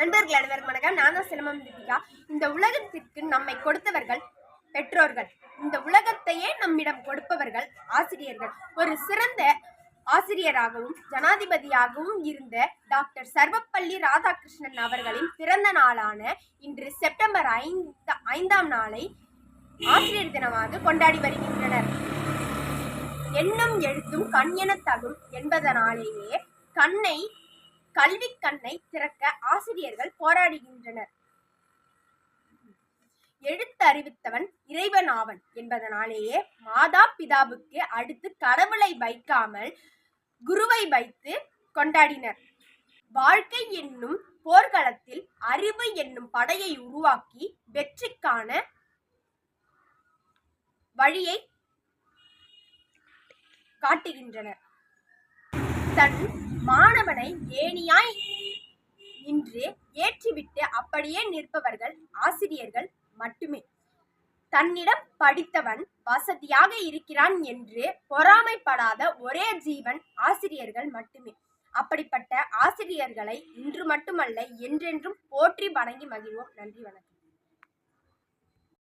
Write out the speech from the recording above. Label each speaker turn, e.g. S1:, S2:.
S1: நண்பர்கள் அனைவருக்கும் வணக்கம். நான் தான் சிலம்பம் தீபிகா. இந்த உலகத்திற்கு நம்மை கொடுத்தவர்கள் பெற்றோர்கள். இந்த உலகத்தையே நம்மிடம் கொடுப்பவர்கள் ஆசிரியர்கள். ஒரு சிறந்த ஆசிரியராகவும் ஜனாதிபதியாகவும் இருந்த டாக்டர் சர்வப்பள்ளி ராதாகிருஷ்ணன் அவர்களின் பிறந்த நாளான இன்று செப்டம்பர் 5ஆம் நாளை ஆசிரியர் தினமாக கொண்டாடி வருகின்றனர். எண்ணும் எழுத்தும் கண் என தகும் என்பதனாலேயே கல்வி கண்ணை திறக்க ஆசிரியர்கள் போராடுகின்றனர். எழுத்து அறிவித்தவன் இறைவன் ஆவன் என்பதனாலேயே மாதா பிதாவுக்கு அடுத்து கடவுளை வைக்காமல் குருவை வைத்து கொண்டாடினர். வாழ்க்கை என்னும் போர்க்களத்தில் அறிவு என்னும் படையை உருவாக்கி வெற்றிக்கான வழியை காட்டுகின்றனர். தன் மாணவனை ஏணியாய் நின்று ஏற்றிவிட்டு அப்படியே நிற்பவர்கள் ஆசிரியர்கள் மட்டுமே. தன்னிடம் படித்தவன் வசதியாக இருக்கிறான் என்று பொறாமைப்படாத ஒரே ஜீவன் ஆசிரியர்கள் மட்டுமே. அப்படிப்பட்ட ஆசிரியர்களை இன்று மட்டுமல்ல என்றென்றும் போற்றி வணங்கி மகிழ்வோம். நன்றி, வணக்கம்.